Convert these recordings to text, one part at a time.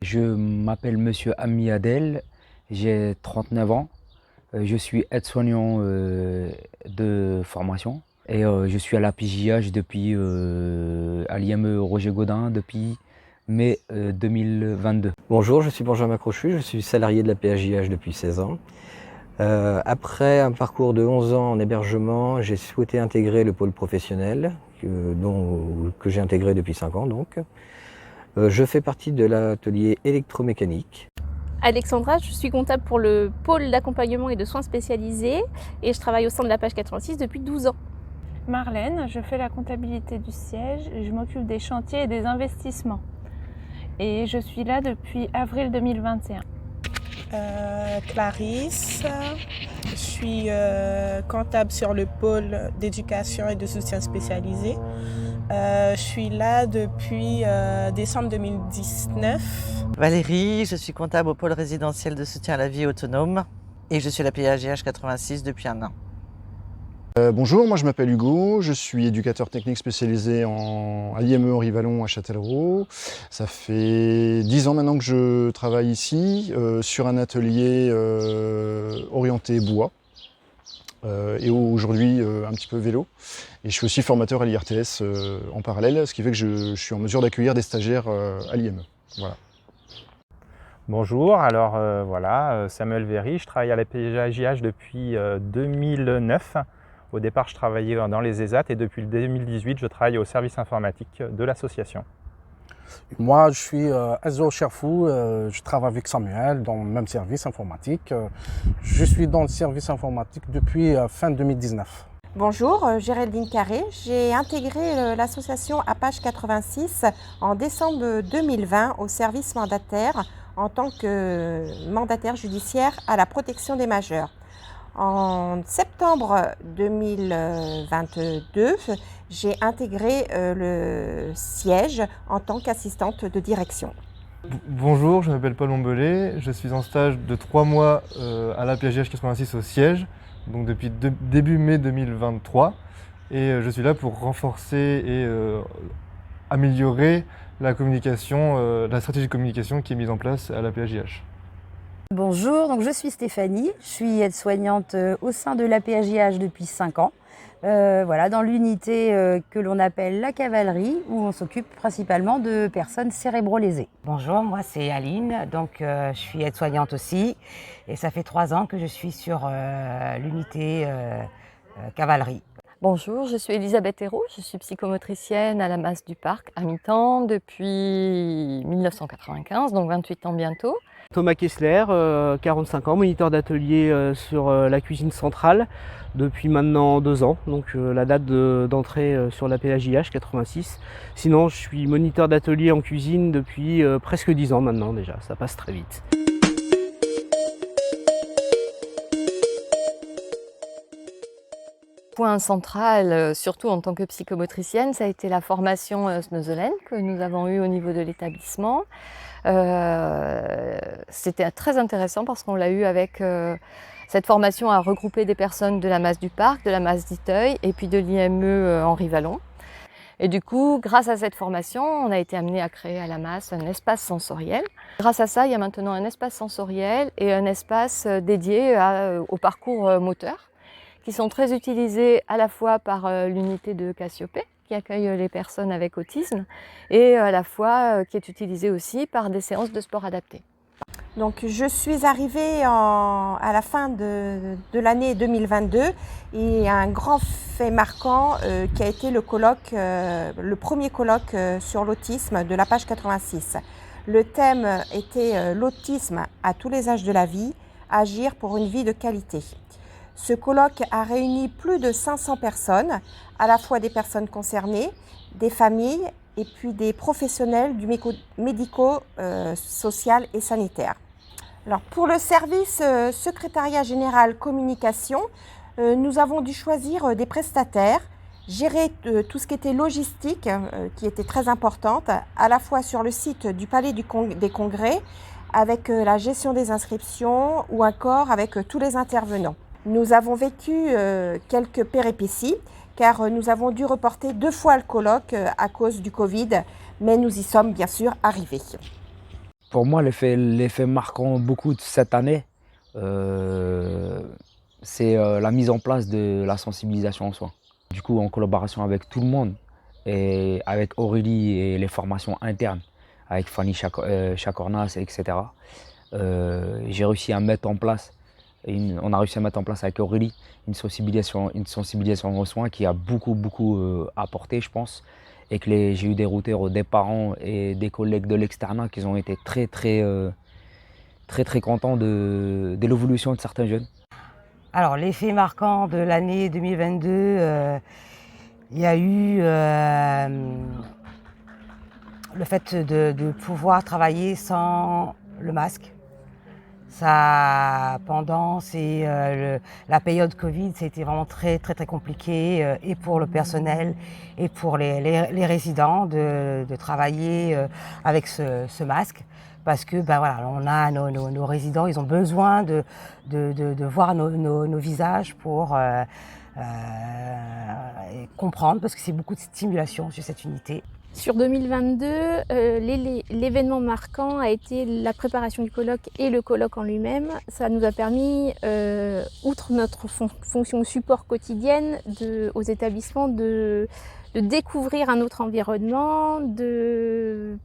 Je m'appelle Monsieur Ami Adel, j'ai 39 ans. Je suis aide-soignant de formation et je suis à la PJH depuis à l'IME Roger Godin depuis mai 2022. Bonjour, je suis Benjamin Crochu, je suis salarié de la PJH depuis 16 ans. Après un parcours de 11 ans en hébergement, j'ai souhaité intégrer le pôle professionnel que j'ai intégré depuis 5 ans donc. Je fais partie de l'atelier électromécanique. Alexandra, je suis comptable pour le pôle d'accompagnement et de soins spécialisés et je travaille au sein de la page 86 depuis 12 ans. Marlène, je fais la comptabilité du siège, je m'occupe des chantiers et des investissements. Et je suis là depuis avril 2021. Clarisse, je suis comptable sur le pôle d'éducation et de soutien spécialisé. Je suis là depuis décembre 2019. Valérie, je suis comptable au pôle résidentiel de soutien à la vie autonome et je suis à la PAGH 86 depuis 1 an. Bonjour, moi je m'appelle Hugo, je suis éducateur technique spécialisé à l'IME Henri-Vallon à Châtellerault. Ça fait 10 ans maintenant que je travaille ici sur un atelier orienté bois et aujourd'hui un petit peu vélo. Et je suis aussi formateur à l'IRTS en parallèle, ce qui fait que je suis en mesure d'accueillir des stagiaires à l'IME. Voilà. Bonjour, alors Samuel Véry, je travaille à la PAJH depuis 2009. Au départ, je travaillais dans les ESAT et depuis 2018, je travaille au service informatique de l'association. Moi, je suis Enzo Cherfou, je travaille avec Samuel dans le même service informatique. Je suis dans le service informatique depuis fin 2019. Bonjour, Géraldine Carré. J'ai intégré l'association à page 86 en décembre 2020 au service mandataire en tant que mandataire judiciaire à la protection des majeurs. En septembre 2022, j'ai intégré le siège en tant qu'assistante de direction. Bonjour, je m'appelle Paul Ombelé, je suis en stage de 3 mois à la PAGH 86 au siège, donc depuis début mai 2023, et je suis là pour renforcer et améliorer la communication, la stratégie de communication qui est mise en place à la PAGH. Bonjour, donc je suis Stéphanie, je suis aide-soignante au sein de la PAJH depuis 5 ans, dans l'unité que l'on appelle la cavalerie, où on s'occupe principalement de personnes cérébro-lésées. Bonjour, moi c'est Aline, donc je suis aide-soignante aussi, et ça fait 3 ans que je suis sur l'unité cavalerie. Bonjour, je suis Elisabeth Hérault, je suis psychomotricienne à la Masse du Parc à mi-temps depuis 1995, donc 28 ans bientôt. Thomas Kessler, 45 ans, moniteur d'atelier sur la cuisine centrale depuis maintenant 2 ans, donc la date d'entrée sur la PAJH 86. Sinon, je suis moniteur d'atelier en cuisine depuis presque 10 ans maintenant déjà, ça passe très vite. Point central, surtout en tant que psychomotricienne, ça a été la formation Snozelen que nous avons eue au niveau de l'établissement. C'était très intéressant parce qu'on l'a eu avec cette formation à regrouper des personnes de la Masse du Parc, de la Masse d'Iteuil et puis de l'IME Henri-Vallon. Et du coup, grâce à cette formation, on a été amené à créer à la Masse un espace sensoriel. Grâce à ça, il y a maintenant un espace sensoriel et un espace dédié au parcours moteur, qui sont très utilisés à la fois par l'unité de Cassiopée, qui accueille les personnes avec autisme, et à la fois qui est utilisée aussi par des séances de sport adapté. Donc je suis arrivée à la fin de l'année 2022 et un grand fait marquant qui a été le premier colloque sur l'autisme de la page 86. Le thème était l'autisme à tous les âges de la vie, agir pour une vie de qualité. Ce colloque a réuni plus de 500 personnes, à la fois des concernées, des familles et puis des professionnels du médico-social et sanitaire. Alors pour le service secrétariat général communication, nous avons dû choisir des prestataires, gérer tout ce qui était logistique, qui était très importante, à la fois sur le site du Palais des Congrès, avec la gestion des inscriptions ou encore avec tous les intervenants. Nous avons vécu quelques péripéties car nous avons dû reporter 2 fois le colloque à cause du Covid, mais nous y sommes bien sûr arrivés. Pour moi, l'effet marquant beaucoup de cette année, c'est la mise en place de la sensibilisation en soi. Du coup, en collaboration avec tout le monde, et avec Aurélie et les formations internes, avec Fanny Chacornas, etc., j'ai réussi à mettre en place, on a réussi à mettre en place avec Aurélie une sensibilisation aux soins qui a beaucoup apporté, je pense, et que j'ai eu des retours des parents et des collègues de l'externat qui ont été très contents de l'évolution de certains jeunes. Alors, l'effet marquant de l'année 2022, il y a eu le fait de pouvoir travailler sans le masque. Ça, pendant la période Covid, c'était vraiment très compliqué, et pour le personnel et pour les résidents de travailler avec ce masque. Parce que voilà, on a nos résidents, ils ont besoin de voir nos visages pour comprendre, parce que c'est beaucoup de stimulation sur cette unité. Sur 2022, l'événement marquant a été la préparation du colloque et le colloque en lui-même. Ça nous a permis, outre notre fonction support quotidienne aux établissements, de découvrir un autre environnement, de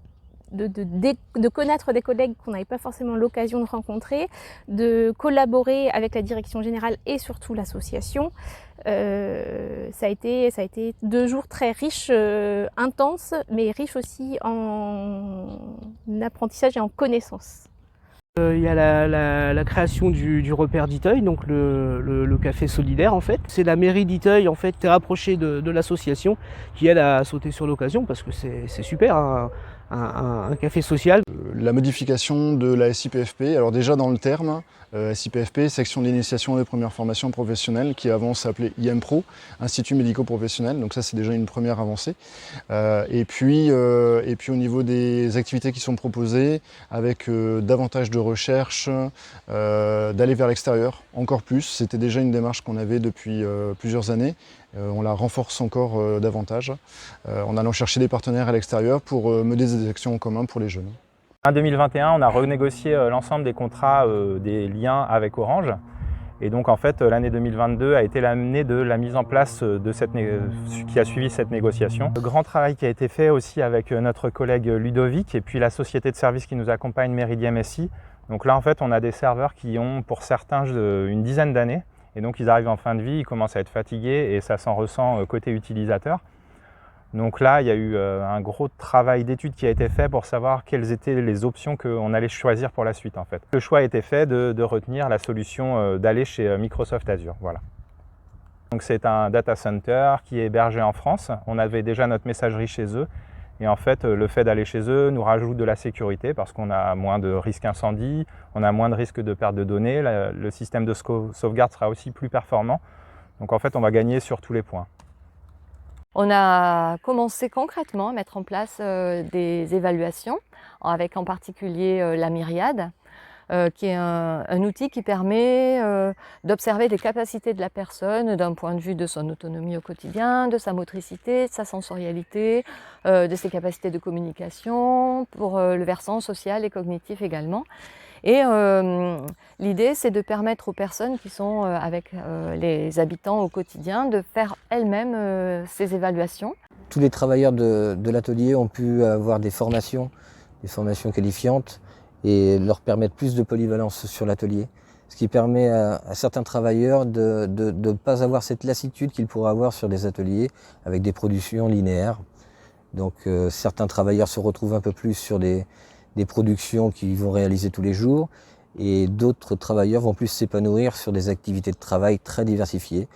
connaître des collègues qu'on n'avait pas forcément l'occasion de rencontrer, de collaborer avec la direction générale et surtout l'association. Ça a été 2 jours très riches, intenses, mais riches aussi en apprentissage et en connaissances. Il y a la création du repère d'Iteuil, donc le café solidaire en fait. C'est la mairie d'Iteuil en fait, qui est rapprochée de l'association, qui elle a sauté sur l'occasion parce que c'est super, hein, un café social. La modification de la SIPFP, alors déjà dans le terme, SIPFP, section d'initiation des premières formations professionnelles, qui avant s'appelait IMPRO, Institut médico-professionnel, donc ça c'est déjà une première avancée. Et puis au niveau des activités qui sont proposées, avec davantage de recherche, d'aller vers l'extérieur, encore plus. C'était déjà une démarche qu'on avait depuis plusieurs années. On la renforce encore davantage en allant chercher des partenaires à l'extérieur pour mener des actions en commun pour les jeunes. En 2021, on a renégocié l'ensemble des contrats des liens avec Orange. Et donc en fait, l'année 2022 a été l'année de la mise en place qui a suivi cette négociation. Le grand travail qui a été fait aussi avec notre collègue Ludovic et puis la société de services qui nous accompagne, Meridiam SI. Donc là en fait, on a des serveurs qui ont pour certains une dizaine d'années. Et donc ils arrivent en fin de vie, ils commencent à être fatigués et ça s'en ressent côté utilisateur. Donc là, il y a eu un gros travail d'étude qui a été fait pour savoir quelles étaient les options qu'on allait choisir pour la suite en fait. Le choix a été fait de retenir la solution d'aller chez Microsoft Azure. Voilà. Donc c'est un data center qui est hébergé en France. On avait déjà notre messagerie chez eux. Et en fait, le fait d'aller chez eux nous rajoute de la sécurité parce qu'on a moins de risques incendie, on a moins de risques de perte de données, le système de sauvegarde sera aussi plus performant. Donc en fait, on va gagner sur tous les points. On a commencé concrètement à mettre en place des évaluations, avec en particulier la Myriade, qui est un outil qui permet d'observer les capacités de la personne d'un point de vue de son autonomie au quotidien, de sa motricité, de sa sensorialité, de ses capacités de communication, pour le versant social et cognitif également. Et l'idée, c'est de permettre aux personnes qui sont avec les habitants au quotidien de faire elles-mêmes ces évaluations. Tous les travailleurs de l'atelier ont pu avoir des formations qualifiantes et leur permettre plus de polyvalence sur l'atelier. Ce qui permet à certains travailleurs de ne pas avoir cette lassitude qu'ils pourraient avoir sur des ateliers avec des productions linéaires. Donc certains travailleurs se retrouvent un peu plus sur des productions qu'ils vont réaliser tous les jours et d'autres travailleurs vont plus s'épanouir sur des activités de travail très diversifiées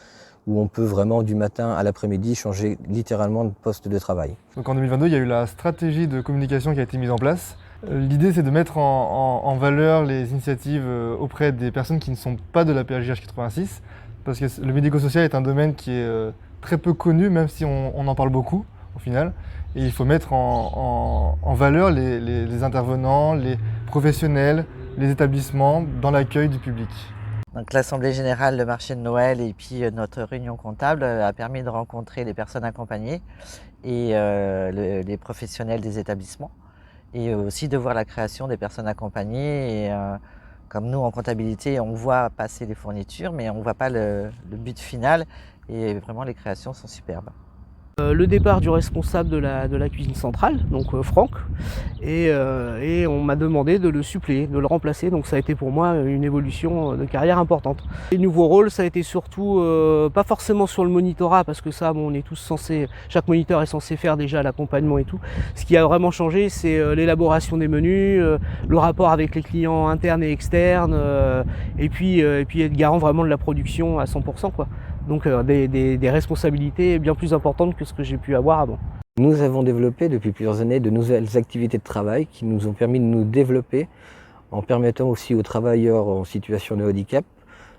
où on peut vraiment du matin à l'après-midi changer littéralement de poste de travail. Donc en 2022, il y a eu la stratégie de communication qui a été mise en place. L'idée, c'est de mettre en valeur les initiatives auprès des personnes qui ne sont pas de la PAJH 86, parce que le médico-social est un domaine qui est très peu connu, même si on en parle beaucoup au final. Et il faut mettre en valeur les intervenants, les professionnels, les établissements dans l'accueil du public. Donc l'Assemblée générale, le marché de Noël et puis notre réunion comptable a permis de rencontrer les personnes accompagnées et les professionnels des établissements. et aussi de voir la création des personnes accompagnées. Et, comme nous en comptabilité, on voit passer les fournitures, mais on ne voit pas le but final, et vraiment les créations sont superbes. Le départ du responsable de la cuisine centrale, donc Franck, et on m'a demandé de le suppléer, de le remplacer, donc ça a été pour moi une évolution de carrière importante. Les nouveaux rôles, ça a été surtout, pas forcément sur le monitorat, parce que ça, bon, on est tous censés, chaque moniteur est censé faire déjà l'accompagnement et tout. Ce qui a vraiment changé, c'est l'élaboration des menus, le rapport avec les clients internes et externes, et puis être garant vraiment de la production à 100%, quoi. Donc des responsabilités bien plus importantes que ce que j'ai pu avoir avant. Nous avons développé depuis plusieurs années de nouvelles activités de travail qui nous ont permis de nous développer en permettant aussi aux travailleurs en situation de handicap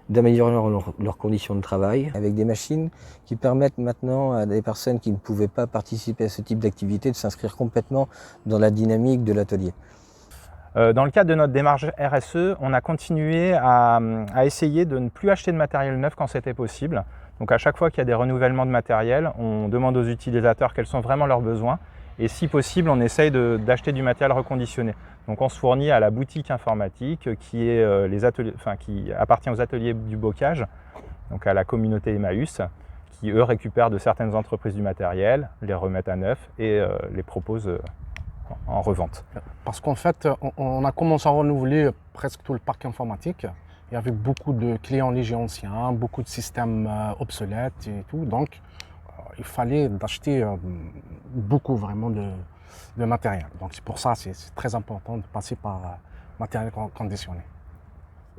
d'améliorer leurs conditions de travail avec des machines qui permettent maintenant à des personnes qui ne pouvaient pas participer à ce type d'activité de s'inscrire complètement dans la dynamique de l'atelier. Dans le cadre de notre démarche RSE, on a continué à essayer de ne plus acheter de matériel neuf quand c'était possible. Donc à chaque fois qu'il y a des renouvellements de matériel, on demande aux utilisateurs quels sont vraiment leurs besoins et si possible, on essaye d'acheter du matériel reconditionné. Donc on se fournit à la boutique informatique qui appartient aux ateliers du bocage, donc à la communauté Emmaüs, qui eux récupèrent de certaines entreprises du matériel, les remettent à neuf et les proposent en revente. Parce qu'en fait, on a commencé à renouveler presque tout le parc informatique. Il y avait beaucoup de clients légers anciens, beaucoup de systèmes obsolètes et tout. Donc, il fallait d'acheter beaucoup vraiment de matériel. Donc, c'est pour ça que c'est très important de passer par matériel conditionné.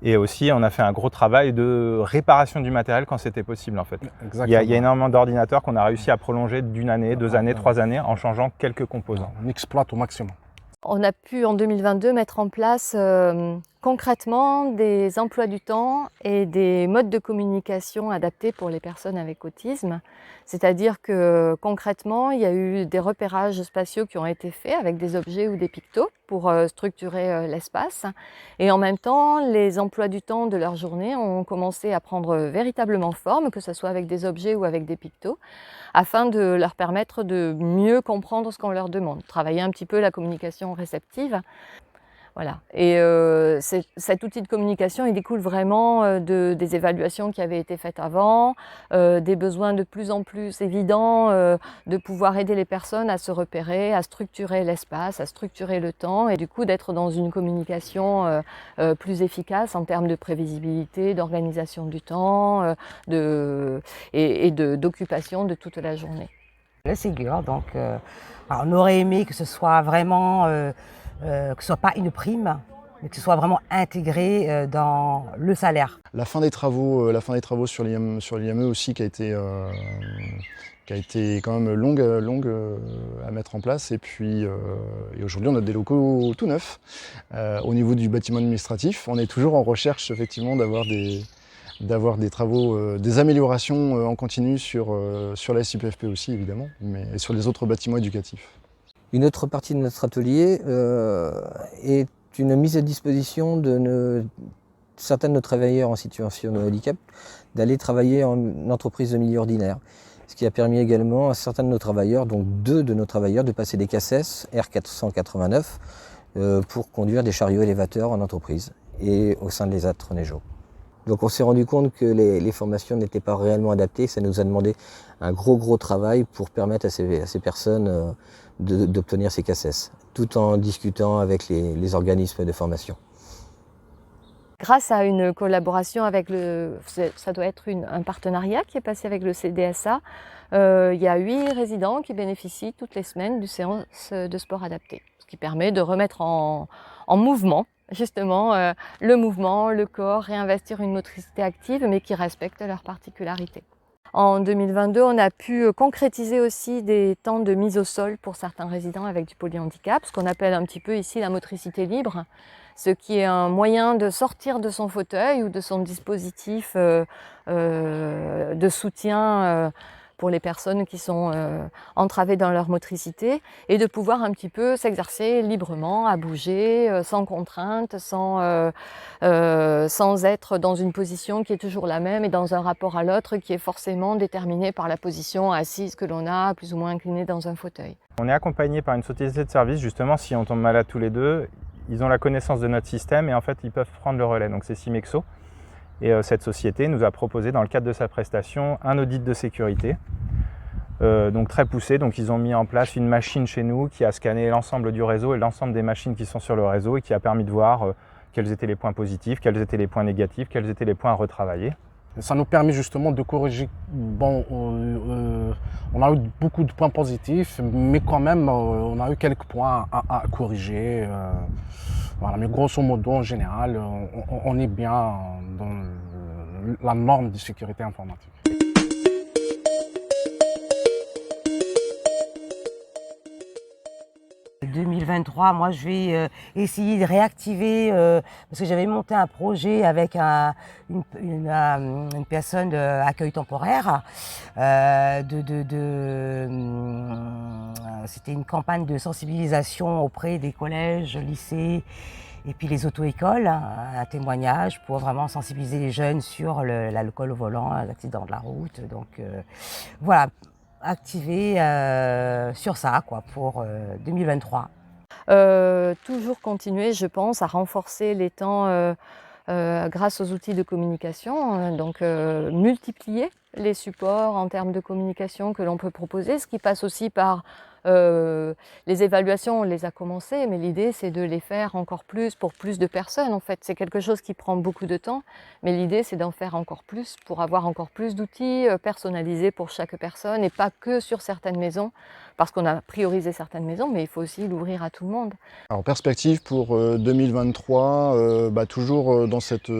Et aussi, on a fait un gros travail de réparation du matériel quand c'était possible en fait. Il y a énormément d'ordinateurs qu'on a réussi à prolonger d'une année, 2 années, 3 années en changeant quelques composants. On exploite au maximum. On a pu en 2022 mettre en place concrètement des emplois du temps et des modes de communication adaptés pour les personnes avec autisme. C'est-à-dire que concrètement, il y a eu des repérages spatiaux qui ont été faits avec des objets ou des pictos pour structurer l'espace. Et en même temps, les emplois du temps de leur journée ont commencé à prendre véritablement forme, que ce soit avec des objets ou avec des pictos, afin de leur permettre de mieux comprendre ce qu'on leur demande, travailler un petit peu la communication réceptive. Voilà. Et cet outil de communication, il découle vraiment des évaluations qui avaient été faites avant, des besoins de plus en plus évidents de pouvoir aider les personnes à se repérer, à structurer l'espace, à structurer le temps et du coup d'être dans une communication plus efficace en termes de prévisibilité, d'organisation du temps et d'occupation de toute la journée. Le Ségur, donc on aurait aimé que ce soit vraiment que ce soit pas une prime, mais que ce soit vraiment intégré dans le salaire. La fin des travaux sur l'IME aussi qui a été quand même longue à mettre en place. Et puis et aujourd'hui, on a des locaux tout neufs. Au niveau du bâtiment administratif, on est toujours en recherche effectivement d'avoir des travaux, des améliorations en continu sur la SIPFP aussi évidemment, mais et sur les autres bâtiments éducatifs. Une autre partie de notre atelier est une mise à disposition de certains de nos travailleurs en situation de handicap d'aller travailler en entreprise de milieu ordinaire. Ce qui a permis également à certains de nos travailleurs, donc 2 de nos travailleurs, de passer des CACES R489 pour conduire des chariots élévateurs en entreprise et au sein de l'ESAT Renéjo. Donc on s'est rendu compte que les formations n'étaient pas réellement adaptées, ça nous a demandé un gros travail pour permettre à ces personnes d'obtenir ces CACES, tout en discutant avec les organismes de formation. Grâce à une collaboration avec ça doit être un partenariat qui est passé avec le CDSA, il y a 8 résidents qui bénéficient toutes les semaines d'une séance de sport adapté, ce qui permet de remettre en mouvement justement le mouvement, le corps, réinvestir une motricité active mais qui respecte leurs particularités. En 2022, on a pu concrétiser aussi des temps de mise au sol pour certains résidents avec du polyhandicap, ce qu'on appelle un petit peu ici la motricité libre, ce qui est un moyen de sortir de son fauteuil ou de son dispositif de soutien pour les personnes qui sont entravées dans leur motricité et de pouvoir un petit peu s'exercer librement, à bouger, sans contrainte, sans être dans une position qui est toujours la même et dans un rapport à l'autre qui est forcément déterminé par la position assise que l'on a, plus ou moins inclinée dans un fauteuil. On est accompagné par une société de service, justement, si on tombe malade tous les deux, ils ont la connaissance de notre système et en fait ils peuvent prendre le relais. Donc c'est Simexo. Et cette société nous a proposé, dans le cadre de sa prestation, un audit de sécurité. Donc très poussé, donc ils ont mis en place une machine chez nous qui a scanné l'ensemble du réseau et l'ensemble des machines qui sont sur le réseau et qui a permis de voir quels étaient les points positifs, quels étaient les points négatifs, quels étaient les points à retravailler. Ça nous permet justement de corriger. Bon, on a eu beaucoup de points positifs, mais quand même, on a eu quelques points à corriger. Voilà, mais grosso modo, en général, on est bien dans la norme de sécurité informatique. En 2023, moi je vais essayer de réactiver, parce que j'avais monté un projet avec une personne d'accueil temporaire. C'était une campagne de sensibilisation auprès des collèges, lycées et puis les auto-écoles, un témoignage pour vraiment sensibiliser les jeunes sur l'alcool au volant, l'accident de la route. Donc voilà, activer sur ça quoi, pour 2023. Toujours continuer, je pense, à renforcer les temps grâce aux outils de communication, donc multiplier les supports en termes de communication que l'on peut proposer, ce qui passe aussi par les évaluations, on les a commencées, mais l'idée c'est de les faire encore plus pour plus de personnes en fait. C'est quelque chose qui prend beaucoup de temps, mais l'idée c'est d'en faire encore plus pour avoir encore plus d'outils personnalisés pour chaque personne et pas que sur certaines maisons, parce qu'on a priorisé certaines maisons, mais il faut aussi l'ouvrir à tout le monde. Alors, perspective pour 2023, toujours dans cette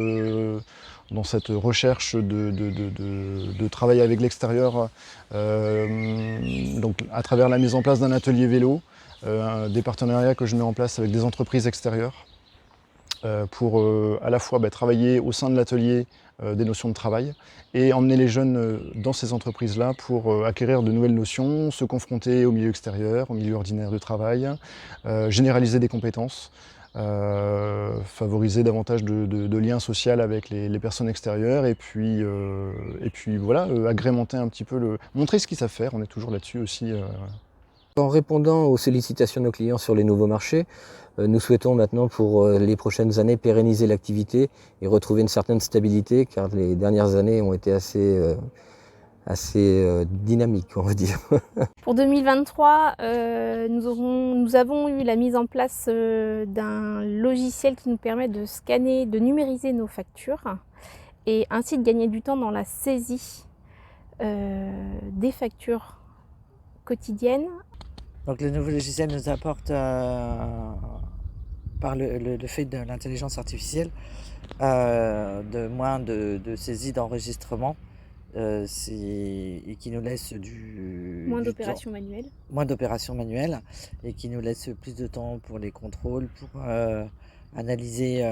recherche de travail avec l'extérieur, donc à travers la mise en place d'un atelier vélo, des partenariats que je mets en place avec des entreprises extérieures pour à la fois travailler au sein de l'atelier des notions de travail et emmener les jeunes dans ces entreprises-là pour acquérir de nouvelles notions, se confronter au milieu extérieur, au milieu ordinaire de travail, généraliser des compétences. Favoriser davantage de liens sociaux avec les personnes extérieures et puis voilà, agrémenter un petit peu, montrer ce qu'ils savent faire, on est toujours là-dessus aussi. En répondant aux sollicitations de nos clients sur les nouveaux marchés, nous souhaitons maintenant pour les prochaines années pérenniser l'activité et retrouver une certaine stabilité car les dernières années ont été assez dynamiques, on va dire. Pour 2023, nous avons eu la mise en place d'un logiciel qui nous permet de scanner, de numériser nos factures et ainsi de gagner du temps dans la saisie des factures quotidiennes. Donc le nouveau logiciel nous apporte, par le fait de l'intelligence artificielle, moins de saisie d'enregistrement. Et qui nous laisse moins d'opérations manuelles. Moins d'opérations manuelles et qui nous laisse plus de temps pour les contrôles, pour analyser,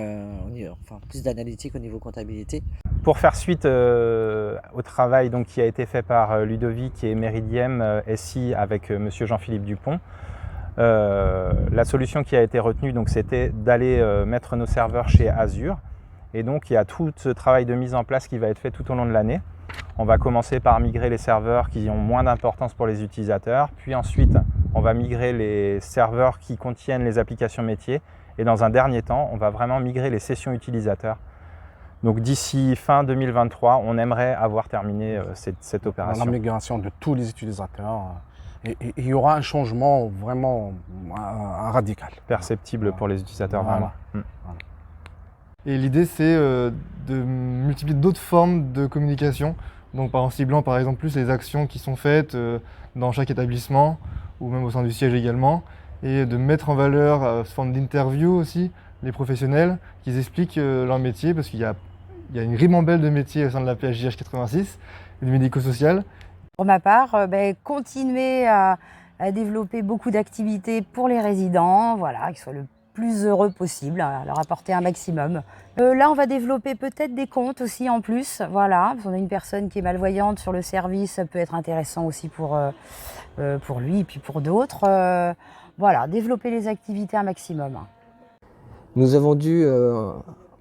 plus d'analytique au niveau comptabilité. Pour faire suite au travail donc, qui a été fait par Ludovic et Meridiem SI avec monsieur Jean-Philippe Dupont, la solution qui a été retenue c'était d'aller mettre nos serveurs chez Azure. Et donc il y a tout ce travail de mise en place qui va être fait tout au long de l'année. On va commencer par migrer les serveurs qui ont moins d'importance pour les utilisateurs, puis ensuite on va migrer les serveurs qui contiennent les applications métiers et dans un dernier temps on va vraiment migrer les sessions utilisateurs. Donc d'ici fin 2023, on aimerait avoir terminé cette opération. La migration de tous les utilisateurs et il y aura un changement vraiment radical. Perceptible pour les utilisateurs, voilà. Vraiment. Voilà. Et l'idée, c'est de multiplier d'autres formes de communication. Donc en ciblant par exemple plus les actions qui sont faites dans chaque établissement ou même au sein du siège également. Et de mettre en valeur, sous forme d'interview aussi, les professionnels qui expliquent leur métier. Parce qu'il y a une ribambelle de métiers au sein de la PHJH 86 et du médico-social. Pour ma part, continuer à développer beaucoup d'activités pour les résidents, voilà, qu'ils soient le plus heureux possible, à leur apporter un maximum. Là, on va développer peut-être des comptes aussi en plus, voilà. Si on a une personne qui est malvoyante sur le service, ça peut être intéressant aussi pour lui et puis pour d'autres. Voilà, développer les activités un maximum. Nous avons dû,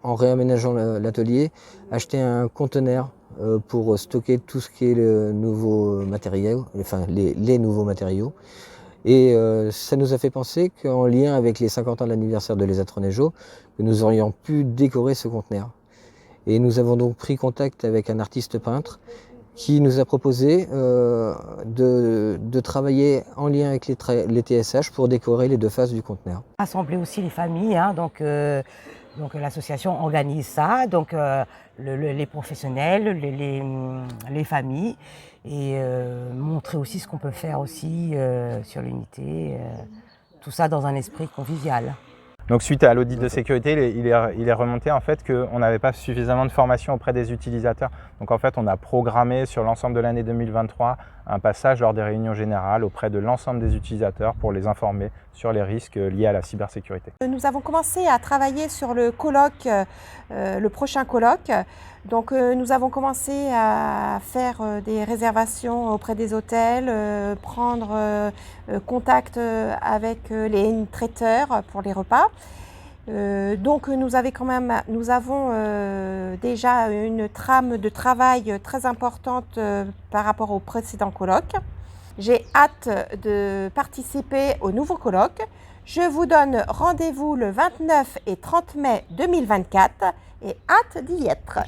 en réaménageant l'atelier, acheter un conteneur pour stocker tout ce qui est le nouveau matériel, enfin les nouveaux matériaux. Et ça nous a fait penser qu'en lien avec les 50 ans de l'anniversaire de l'ESA Tronejo, que nous aurions pu décorer ce conteneur. Et nous avons donc pris contact avec un artiste peintre qui nous a proposé de travailler en lien avec les TSH pour décorer les deux faces du conteneur. Rassembler aussi les familles, hein, donc l'association organise ça, donc les professionnels, les familles, et montrer aussi ce qu'on peut faire aussi sur l'unité, tout ça dans un esprit convivial. Donc suite à l'audit de sécurité, il est remonté en fait qu'on n'avait pas suffisamment de formation auprès des utilisateurs. Donc en fait, on a programmé sur l'ensemble de l'année 2023 un passage lors des réunions générales auprès de l'ensemble des utilisateurs pour les informer sur les risques liés à la cybersécurité. Nous avons commencé à travailler sur le colloque, le prochain colloque. Donc nous avons commencé à faire des réservations auprès des hôtels, prendre contact avec les traiteurs pour les repas. Donc nous avons déjà une trame de travail très importante par rapport au précédent colloque. J'ai hâte de participer au nouveau colloque. Je vous donne rendez-vous le 29 et 30 mai 2024 et hâte d'y être.